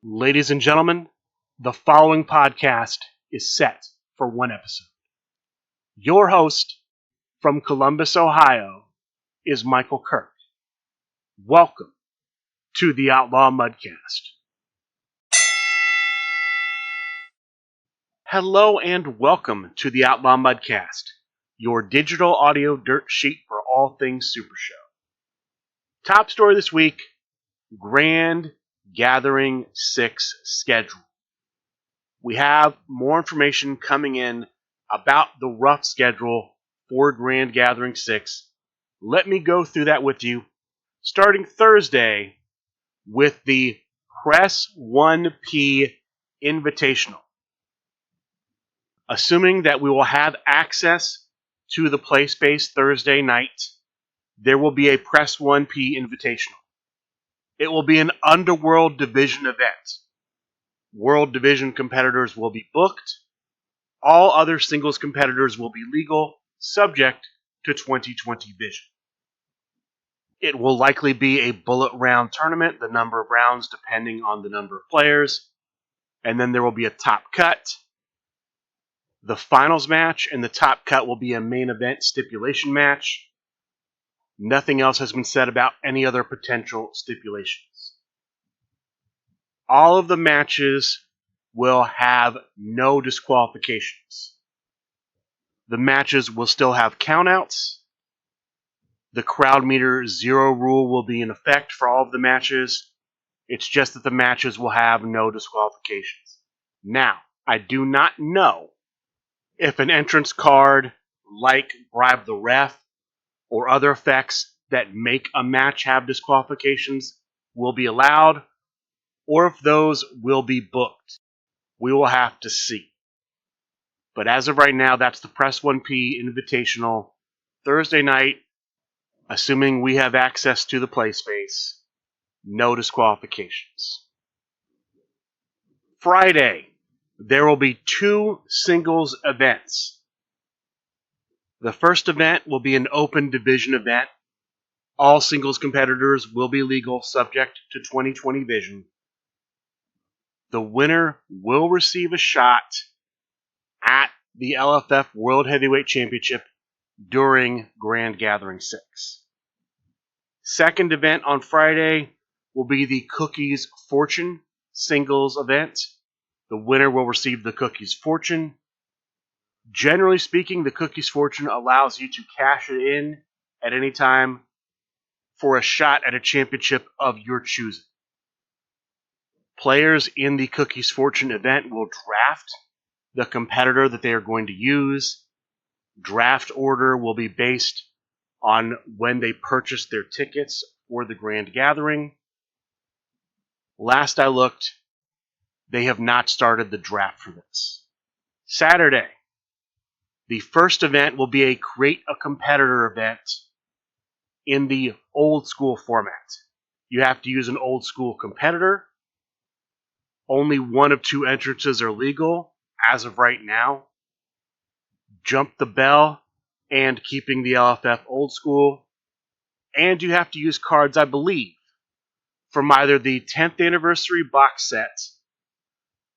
Ladies and gentlemen, the following podcast is set for one episode. Your host from Columbus, Ohio, is Michael Kirk. Welcome to the Outlaw Mudcast. Hello and welcome to the Outlaw Mudcast, your digital audio dirt sheet for all things Super Show. Top story this week, Grand Gathering 6 schedule. We have more information coming in about the rough schedule for Grand Gathering 6. Let me go through that with you, starting Thursday with the Press 1P Invitational. Assuming that we will have access to the play space Thursday night, there will be a Press 1P Invitational. It will be an Underworld Division event. World Division competitors will be booked. All other singles competitors will be legal, subject to 2020 vision. It will likely be a bullet round tournament, the number of rounds depending on the number of players. And then there will be a top cut. The finals match and the top cut will be a main event stipulation match. Nothing else has been said about any other potential stipulations. All of the matches will have no disqualifications. The matches will still have countouts. The crowd meter 0 rule will be in effect for all of the matches. It's just that the matches will have no disqualifications. Now, I do not know if an entrance card like Bribe the Ref or other effects that make a match have disqualifications will be allowed, or if those will be booked. We will have to see. But as of right now, that's the Press 1P Invitational Thursday night, assuming we have access to the play space. No disqualifications. Friday, there will be 2 singles events. The first event will be an open division event. All singles competitors will be legal, subject to 2020 vision. The winner will receive a shot at the LFF World Heavyweight Championship during Grand Gathering 6. Second event on Friday will be the Cookies Fortune singles event. The winner will receive the Cookies Fortune. Generally speaking, the Cookies Fortune allows you to cash it in at any time for a shot at a championship of your choosing. Players in the Cookies Fortune event will draft the competitor that they are going to use. Draft order will be based on when they purchased their tickets for the Grand Gathering. Last I looked, they have not started the draft for this. Saturday, the first event will be a Create a Competitor event in the old school format. You have to use an old school competitor. Only 1 of 2 entrances are legal as of right now. Jump the bell and keeping the LFF old school. And you have to use cards, I believe, from either the 10th anniversary box set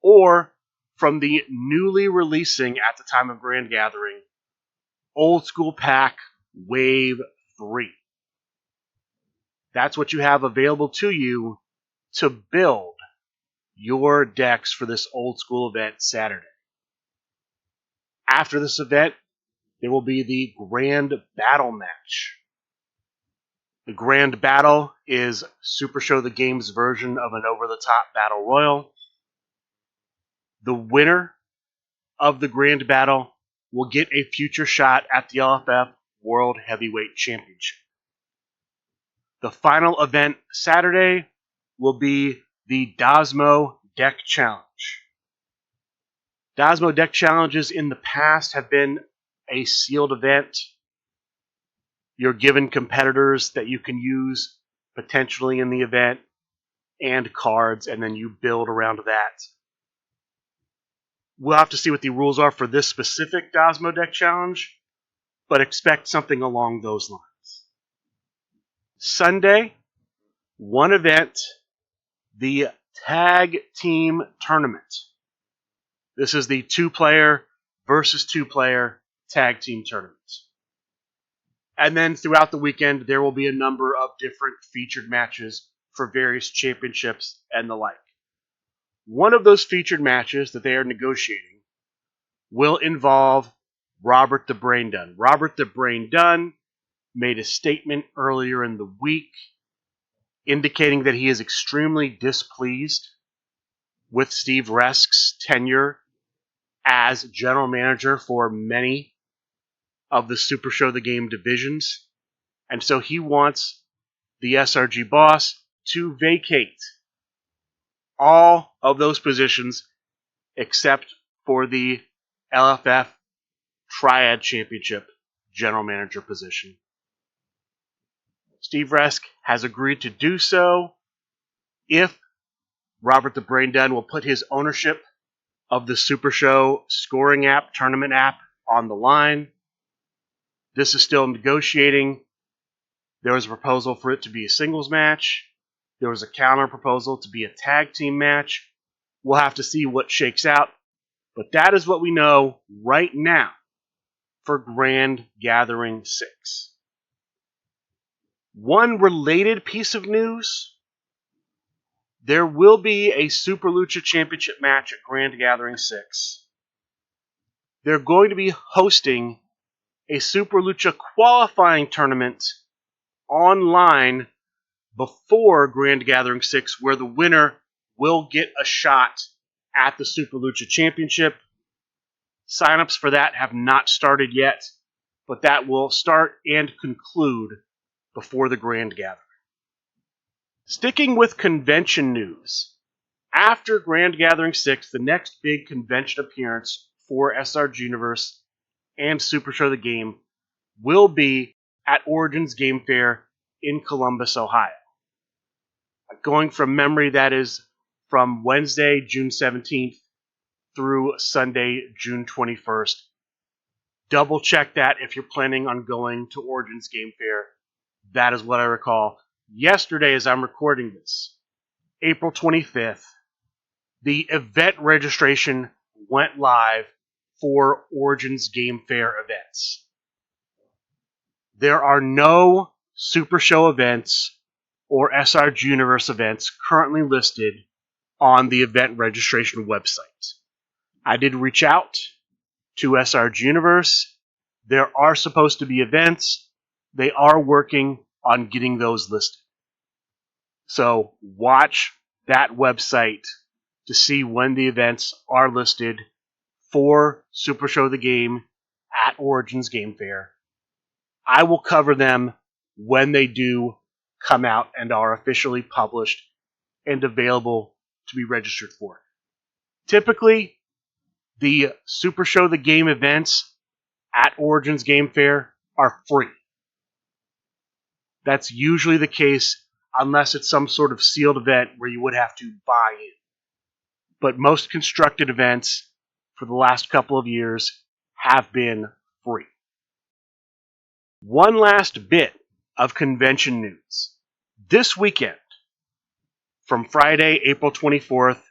or from the newly releasing at the time of Grand Gathering Old School Pack Wave 3. That's what you have available to you to build your decks for this old school event Saturday. After this event, there will be the Grand Battle match. The Grand Battle is Super Show the Game's version of an over-the-top battle royal. The winner of the Grand Battle will get a future shot at the LFF World Heavyweight Championship. The final event Saturday will be the Dasmo Deck Challenge. Dasmo Deck Challenges in the past have been a sealed event. You're given competitors that you can use potentially in the event and cards, and then you build around that. We'll have to see what the rules are for this specific Dasmo Deck Challenge, but expect something along those lines. Sunday, one event, the Tag Team Tournament. This is the 2-player versus 2-player tag team tournament. And then throughout the weekend, there will be a number of different featured matches for various championships and the like. One of those featured matches that they are negotiating will involve Robert the Brain Dunn. Robert the Brain Dunn made a statement earlier in the week indicating that he is extremely displeased with Steve Resk's tenure as general manager for many of the Super Show the Game divisions. And so he wants the SRG boss to vacate all of those positions except for the LFF Triad Championship general manager position. Steve Resk has agreed to do so if Robert the Brain Dunn will put his ownership of the Super Show scoring app, tournament app, on the line. This is still negotiating. There was a proposal for it to be a singles match. There was a counter proposal to be a tag team match. We'll have to see what shakes out. But that is what we know right now for Grand Gathering 6. One related piece of news: there will be a Super Lucha Championship match at Grand Gathering 6. They're going to be hosting a Super Lucha qualifying tournament online before Grand Gathering 6, where the winner will get a shot at the Super Lucha Championship. Signups for that have not started yet, but that will start and conclude before the Grand Gathering. Sticking with convention news, after Grand Gathering 6, the next big convention appearance for SRG Universe and Super Show the Game will be at Origins Game Fair in Columbus, Ohio. Going from memory, that is from Wednesday, June 17th through Sunday, June 21st. Double check that if you're planning on going to Origins Game Fair. That is what I recall. Yesterday, as I'm recording this, April 25th, the event registration went live for Origins Game Fair events. There are no Super Show events or SRG Universe events currently listed on the event registration website. I did reach out to SRG Universe. There are supposed to be events. They are working on getting those listed. So watch that website to see when the events are listed for Super Show the Game at Origins Game Fair. I will cover them when they do come out and are officially published and available to be registered for. Typically, the Super Show the Game events at Origins Game Fair are free. That's usually the case unless it's some sort of sealed event where you would have to buy in. But most constructed events for the last couple of years have been free. One last bit of convention news. This weekend, from Friday, April 24th,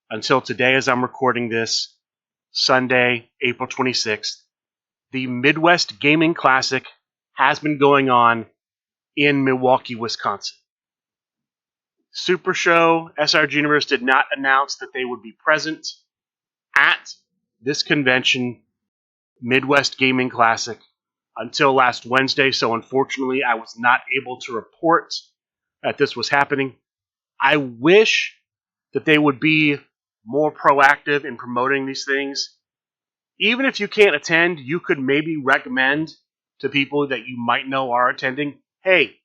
until today as I'm recording this, Sunday, April 26th, the Midwest Gaming Classic has been going on in Milwaukee, Wisconsin. Super Show, SRG Universe did not announce that they would be present at this convention, Midwest Gaming Classic, until last Wednesday, so unfortunately I was not able to report that this was happening. I wish that they would be more proactive in promoting these things. Even if you can't attend, you could maybe recommend to people that you might know are attending, hey,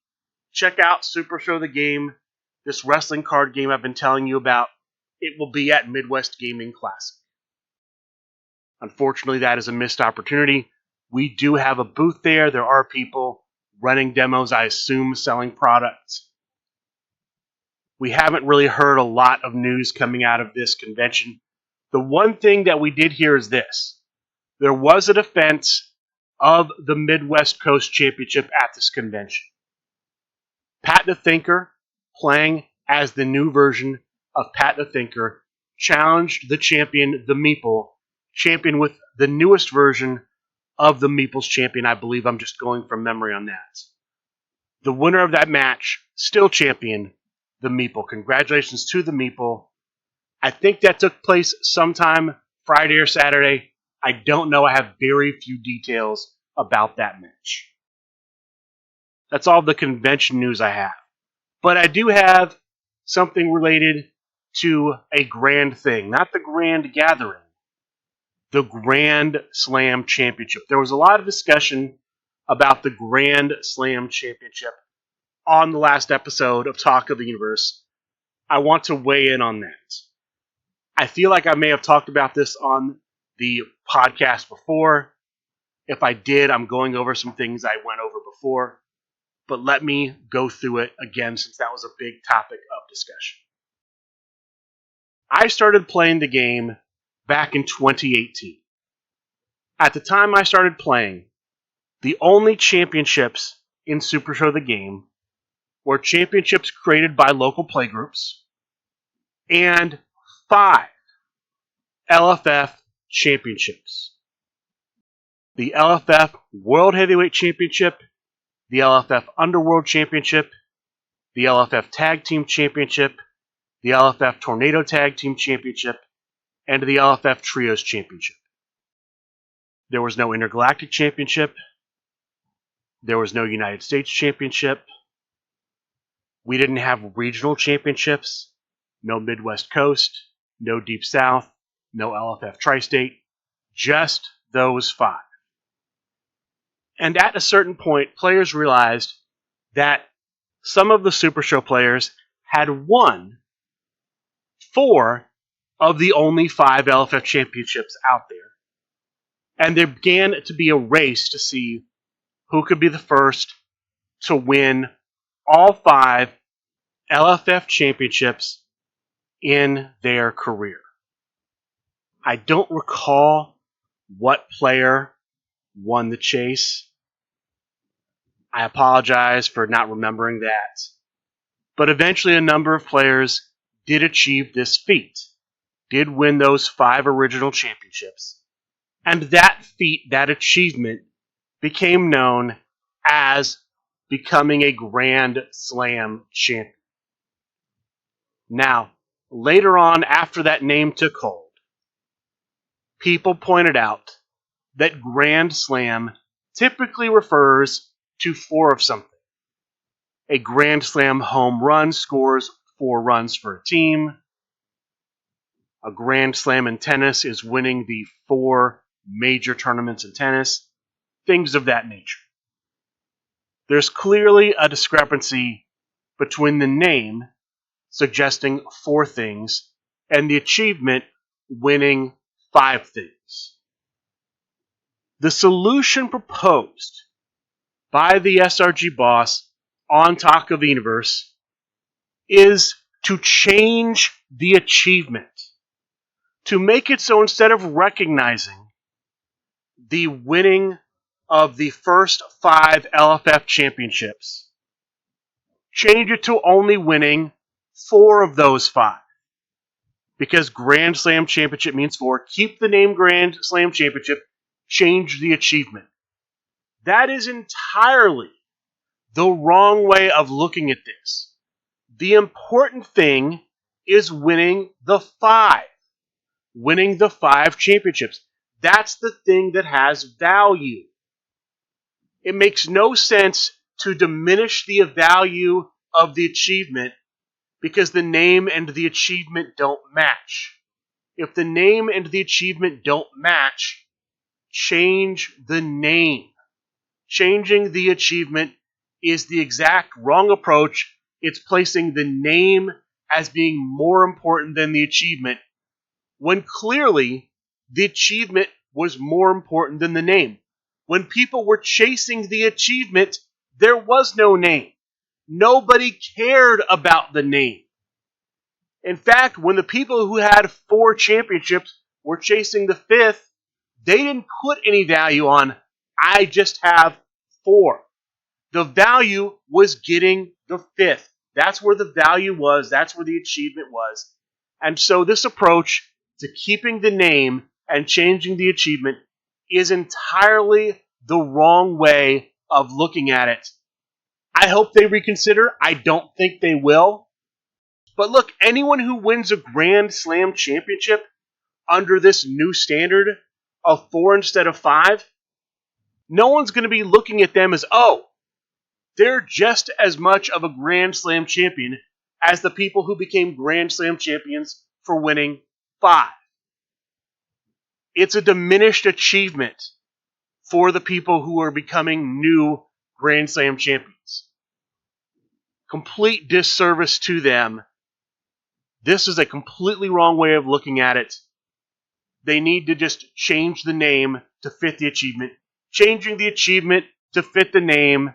check out Super Show the Game, this wrestling card game I've been telling you about. It will be at Midwest Gaming Classic. Unfortunately, that is a missed opportunity. We do have a booth there. There are people running demos, I assume, selling products. We haven't really heard a lot of news coming out of this convention. The one thing that we did hear is this. There was a defense of the Midwest Coast Championship at this convention. Pat the Thinker, playing as the new version of Pat the Thinker, challenged the champion, the Meeple, champion with the newest version of the Meeple's champion. I believe I'm just going from memory on that. The winner of that match, still champion, the Meeple. Congratulations to the Meeple. I think that took place sometime Friday or Saturday. I don't know. I have very few details about that match. That's all the convention news I have. But I do have something related to a grand thing. Not the grand gathering. The Grand Slam Championship. There was a lot of discussion about the Grand Slam Championship on the last episode of Talk of the Universe. I want to weigh in on that. I feel like I may have talked about this on the podcast before. If I did, I'm going over some things I went over before. But let me go through it again since that was a big topic of discussion. I started playing the game back in 2018. At the time I started playing, the only championships in Super Show the game were championships created by local playgroups and 5 LFF championships. The LFF World Heavyweight Championship, the LFF Underworld Championship, the LFF Tag Team Championship, the LFF Tornado Tag Team Championship, and the LFF Trios Championship. There was no Intergalactic Championship. There was no United States Championship. We didn't have regional championships. No Midwest Coast. No Deep South. No LFF Tri-State. Just those 5. And at a certain point, players realized that some of the Super Show players had won 4 of the only 5 LFF championships out there. And there began to be a race to see who could be the first to win all 5 LFF championships in their career. I don't recall what player won the chase. I apologize for not remembering that. But eventually a number of players did achieve this feat, did win those 5 original championships. And that feat, that achievement, became known as becoming a Grand Slam champion. Now, later on, after that name took hold, people pointed out that Grand Slam typically refers to 4 of something. A Grand Slam home run scores 4 runs for a team. A Grand Slam in tennis is winning the 4 major tournaments in tennis. Things of that nature. There's clearly a discrepancy between the name, suggesting 4 things, and the achievement, winning 5 things. The solution proposed by the SRG boss on Talk of the Universe is to change the achievement. To make it so instead of recognizing the winning of the first 5 LFF championships, change it to only winning 4 of those 5. Because Grand Slam Championship means 4. Keep the name Grand Slam Championship. Change the achievement. That is entirely the wrong way of looking at this. The important thing is winning the 5. Winning the 5 championships. That's the thing that has value. It makes no sense to diminish the value of the achievement because the name and the achievement don't match. If the name and the achievement don't match, change the name. Changing the achievement is the exact wrong approach. It's placing the name as being more important than the achievement, when clearly the achievement was more important than the name. When people were chasing the achievement, there was no name. Nobody cared about the name. In fact, when the people who had 4 championships were chasing the 5th, they didn't put any value on, I just have 4. The value was getting the 5th. That's where the value was. That's where the achievement was. And so this approach to keeping the name and changing the achievement is entirely the wrong way of looking at it. I hope they reconsider. I don't think they will. But look, anyone who wins a Grand Slam championship under this new standard of 4 instead of 5, no one's going to be looking at them as, oh, they're just as much of a Grand Slam champion as the people who became Grand Slam champions for winning 5. It's a diminished achievement for the people who are becoming new Grand Slam champions. Complete disservice to them. This is a completely wrong way of looking at it. They need to just change the name to fit the achievement. Changing the achievement to fit the name,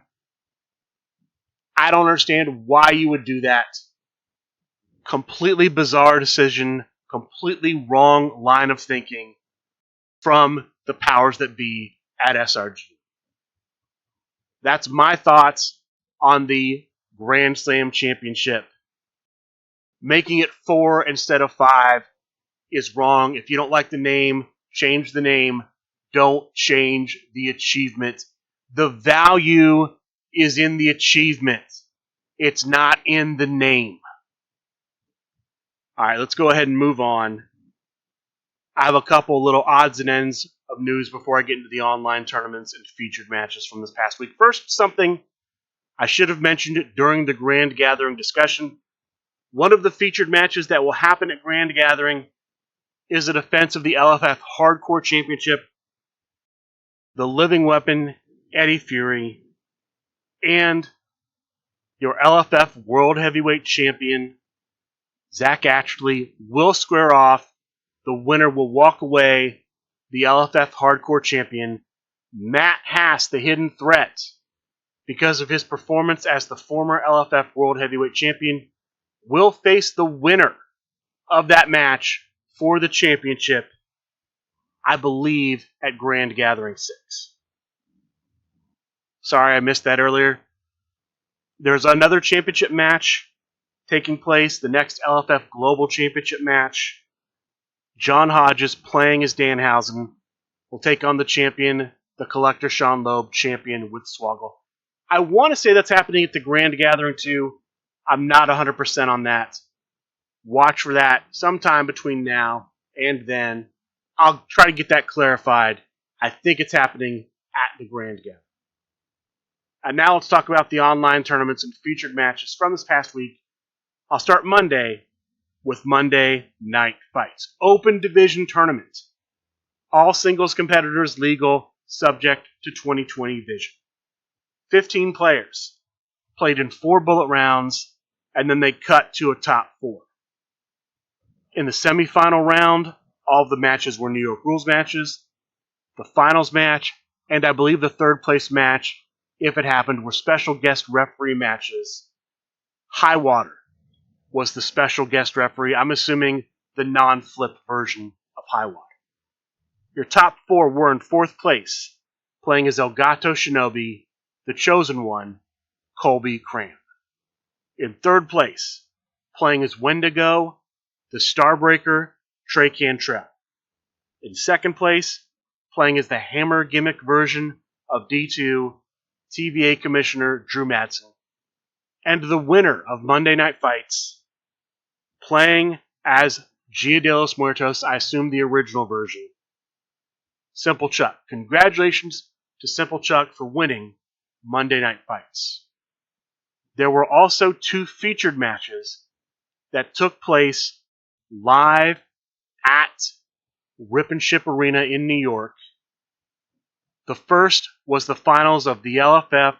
I don't understand why you would do that. Completely bizarre decision, completely wrong line of thinking from the powers that be at SRG. That's my thoughts on the Grand Slam Championship. Making it 4 instead of 5 is wrong. If you don't like the name, change the name. Don't change the achievement. The value is in the achievement. It's not in the name. All right, let's go ahead and move on. I have a couple little odds and ends of news before I get into the online tournaments and featured matches from this past week. First, something I should have mentioned it during the Grand Gathering discussion. One of the featured matches that will happen at Grand Gathering is a defense of the LFF Hardcore Championship. The Living Weapon, Eddie Fury, and your LFF World Heavyweight Champion, Zach Ashley, will square off. The winner will walk away, the LFF Hardcore Champion. Matt Hass, the hidden threat, because of his performance as the former LFF World Heavyweight Champion, will face the winner of that match for the championship, I believe, at Grand Gathering 6. Sorry, I missed that earlier. There's another championship match taking place, the next LFF Global Championship match. John Hodges, playing as Danhausen, will take on the champion, the Collector Sean Loeb, champion with Swoggle. I want to say that's happening at the Grand Gathering too. I'm not 100% on that. Watch for that sometime between now and then. I'll try to get that clarified. I think it's happening at the Grand Gathering. And now let's talk about the online tournaments and featured matches from this past week. I'll start Monday with Monday Night Fights. Open Division Tournament. All singles competitors legal, subject to 2020 vision. 15 players. Played in 4 bullet rounds, and then they cut to a top 4. In the semifinal round, all of the matches were New York rules matches. The finals match, and I believe the third place match, if it happened, were special guest referee matches. High Water was the special guest referee. I'm assuming the non-flip version of High Water. Your top 4 were in 4th place, playing as Elgato Shinobi, the Chosen One, Colby Cram. In 3rd place, playing as Wendigo, the Starbreaker, Trey Cantrell. In 2nd place, playing as the Hammer gimmick version of D2, TVA Commissioner Drew Madsen. And the winner of Monday Night Fights, playing as Gia de los Muertos, I assume the original version, Simple Chuck. Congratulations to Simple Chuck for winning Monday Night Fights. There were also 2 featured matches that took place live at Rip and Ship Arena in New York. The first was the finals of the LFF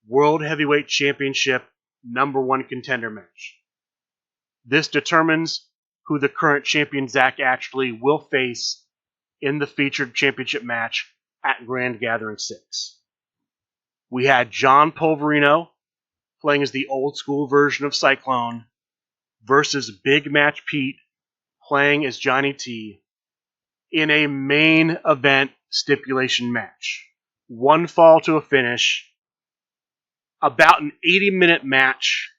World Heavyweight Championship #1 contender match. This determines who the current champion Zach Ashley will face in the featured championship match at Grand Gathering 6. We had John Polverino playing as the old school version of Cyclone versus Big Match Pete playing as Johnny T in a main event stipulation match. 1 fall to a finish. About an 80-minute match.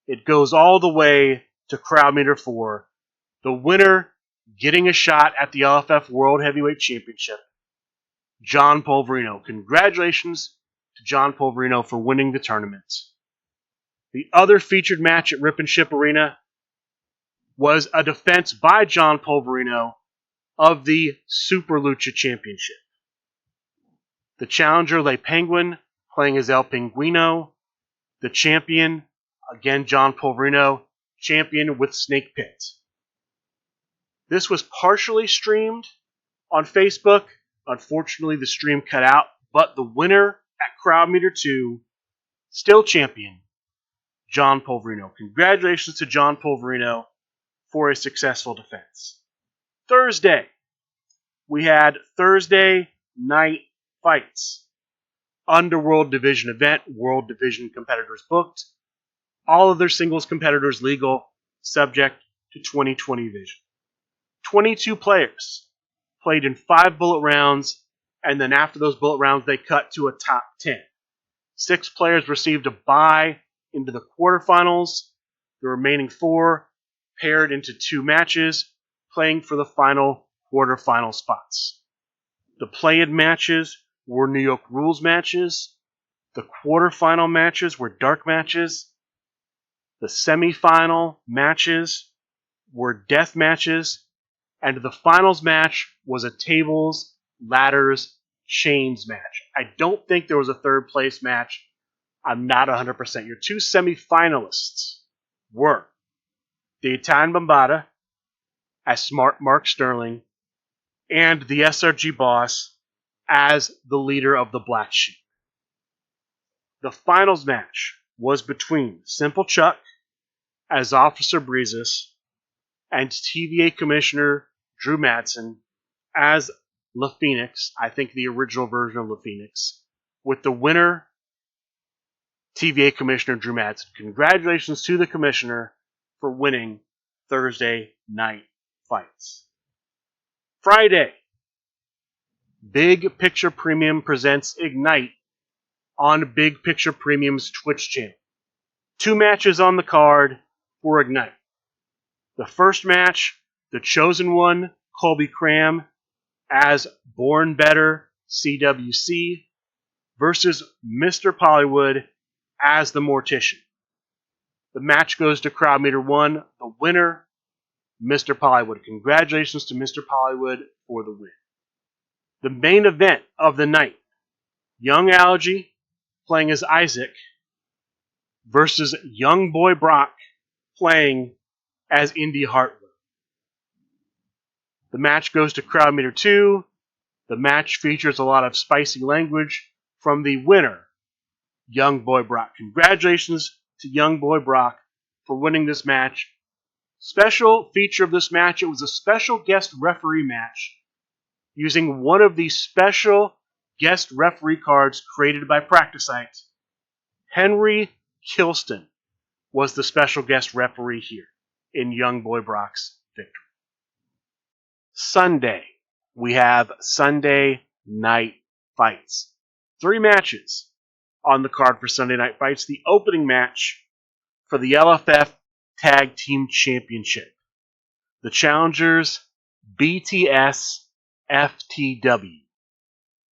It goes all the way to crowd meter 4. The winner getting a shot at the LFF World Heavyweight Championship, John Polverino. Congratulations to John Polverino for winning the tournament. The other featured match at Rip and Ship Arena was a defense by John Polverino of the Super Lucha Championship. The challenger, Le Penguin, playing as El Pinguino. The champion, again John Polverino, champion with Snake Pit. This was partially streamed on Facebook. Unfortunately, the stream cut out, but the winner at Crowd Meter 2, still champion, John Polverino. Congratulations to John Polverino for a successful defense. Thursday, we had Thursday night fights. Underworld Division event, World Division competitors booked. All of their singles competitors legal, subject to 2020 vision. 22 players played in 5 bullet rounds, and then after those bullet rounds, they cut to a top 10. 6 players received a bye into the quarterfinals. The remaining 4 paired into 2 matches, playing for the final quarterfinal spots. The play-in matches were New York Rules matches. The quarterfinal matches were dark matches. The semifinal matches were death matches. And the finals match was a tables, ladders, chains match. I don't think there was a third place match. I'm not 100%. Your 2 semifinalists were the Italian Bombata as Smart Mark Sterling and the SRG Boss as the leader of the Black Sheep. The finals match was between Simple Chuck as Officer Breezes and TVA Commissioner Drew Madsen as La Phoenix, I think the original version of La Phoenix, with the winner, TVA Commissioner Drew Madsen. Congratulations to the Commissioner for winning Thursday night fights. Friday, Big Picture Premium presents Ignite on Big Picture Premium's Twitch channel. 2 matches on the card for Ignite. The first match, the chosen one, Colby Cram, as Born Better CWC, versus Mr. Pollywood as the Mortician. The match goes to Crowd Meter 1. The winner, Mr. Pollywood. Congratulations to Mr. Pollywood for the win. The main event of the night, Young Allergy playing as Isaac versus Young Boy Brock playing as Indy Hartwell. The match goes to Crowd Meter 2. The match features a lot of spicy language from the winner, Young Boy Brock. Congratulations to Young Boy Brock for winning this match. Special feature of this match, it was a special guest referee match using one of the special guest referee cards created by Practicite. Henry Kilston was the special guest referee here in Young Boy Brock's victory. Sunday, we have Sunday night fights. 3 matches on the card for Sunday night fights. The opening match for the LFF Tag Team Championship. The challengers, BTS FTW.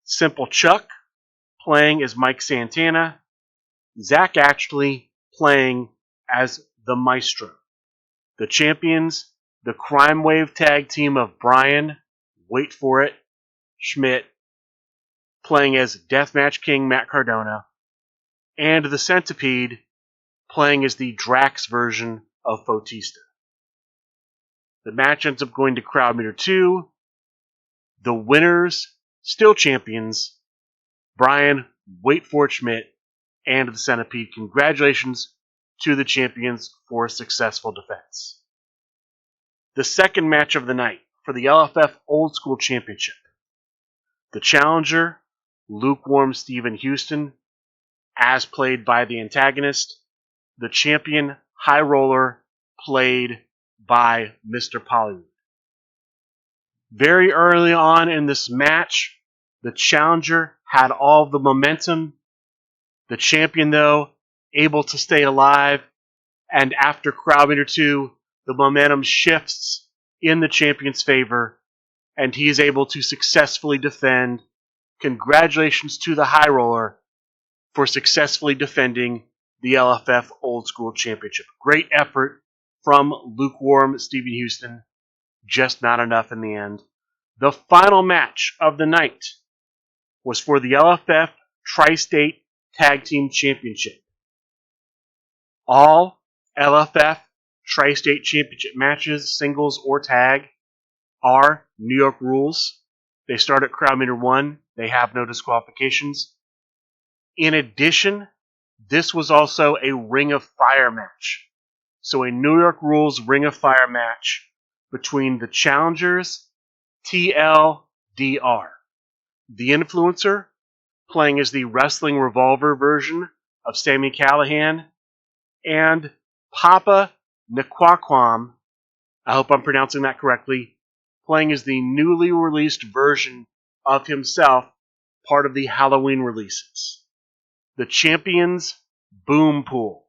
Simple Chuck playing as Mike Santana. Zach Ashley playing as the Maestro. The champions, the Crime Wave tag team of Brian, wait for it, Schmidt, playing as Deathmatch King Matt Cardona, and the Centipede playing as the Drax version of Bautista. The match ends up going to Crowd Meter 2. The winners, still champions, Brian, wait for it, Schmidt, and the Centipede. Congratulations to the champions for a successful defense. The second match of the night for the LFF Old School Championship. The challenger, Lukewarm Stephen Houston, as played by the antagonist. The champion, High Roller, played by Mr. Pollywood. Very early on in this match, the challenger had all the momentum. The champion, though, able to stay alive. And after Crowd Meter 2, the momentum shifts in the champion's favor, and he is able to successfully defend. Congratulations to the High Roller for successfully defending the LFF Old School Championship. Great effort from lukewarm Stephen Houston, just not enough in the end. The final match of the night was for the LFF Tri-State Tag Team Championship. All LFF Tri-State Championship matches, singles or tag, are New York rules. They start at Crowd Meter 1. They have no disqualifications. In addition, this was also a Ring of Fire match. So a New York rules Ring of Fire match between the challengers, TLDR. The Influencer, playing as the Wrestling Revolver version of Sami Callihan, and Papa Nquaquam, I hope I'm pronouncing that correctly, playing as the newly released version of himself, part of the Halloween releases. The champions, Boom Pool.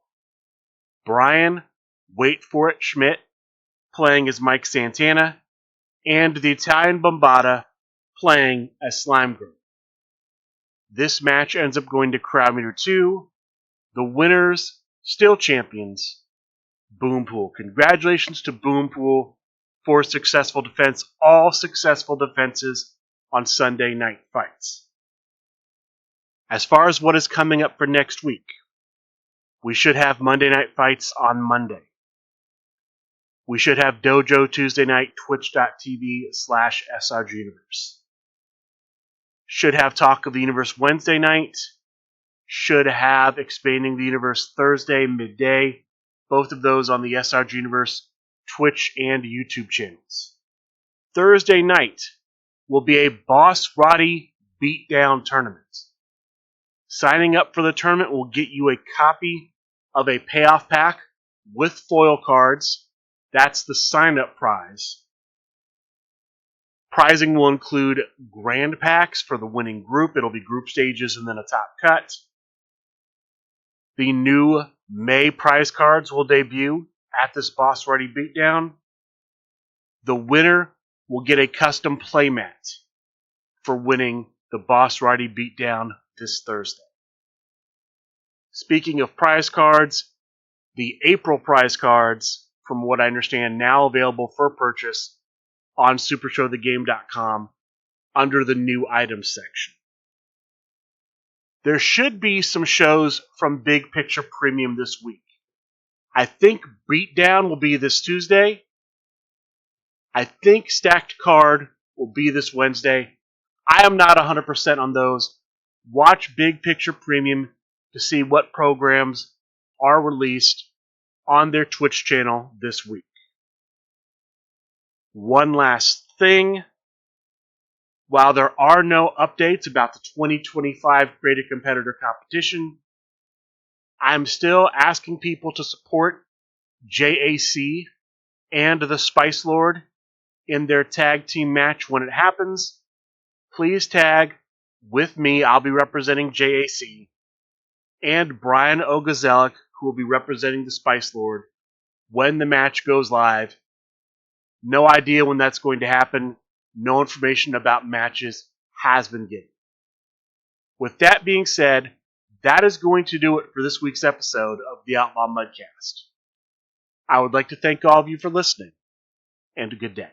Brian, wait for it, Schmidt, playing as Mike Santana, and the Italian Bombata, playing as Slime Girl. This match ends up going to Crowd Meter 2. The winners, still champions, Boom Pool. Congratulations to Boom Pool for a successful defense. All successful defenses on Sunday night fights. As far as what is coming up for next week, we should have Monday night fights on Monday. We should have Dojo Tuesday night, twitch.tv/SRGuniverse. Should have Talk of the Universe Wednesday night. Should have Expanding the Universe Thursday midday. Both of those on the SRG Universe Twitch and YouTube channels. Thursday night will be a Boss Roddy Beatdown tournament. Signing up for the tournament will get you a copy of a payoff pack with foil cards. That's the sign-up prize. Prizing will include grand packs for the winning group. It'll be group stages and then a top cut. The new May prize cards will debut at this Boss Roddy Beatdown. The winner will get a custom playmat for winning the Boss Roddy Beatdown this Thursday. Speaking of prize cards, the April prize cards, from what I understand, now available for purchase on SuperShowTheGame.com under the new items section. There should be some shows from Big Picture Premium this week. I think Beatdown will be this Tuesday. I think Stacked Card will be this Wednesday. I am not 100% on those. Watch Big Picture Premium to see what programs are released on their Twitch channel this week. One last thing. While there are no updates about the 2025 Creative Competitor Competition, I'm still asking people to support JAC and the Spice Lord in their tag team match when it happens. Please tag with me. I'll be representing JAC, and Brian Ogazelic, who will be representing the Spice Lord when the match goes live. No idea when that's going to happen. No information about matches has been given. With that being said, that is going to do it for this week's episode of the Outlaw Mudcast. I would like to thank all of you for listening, and a good day.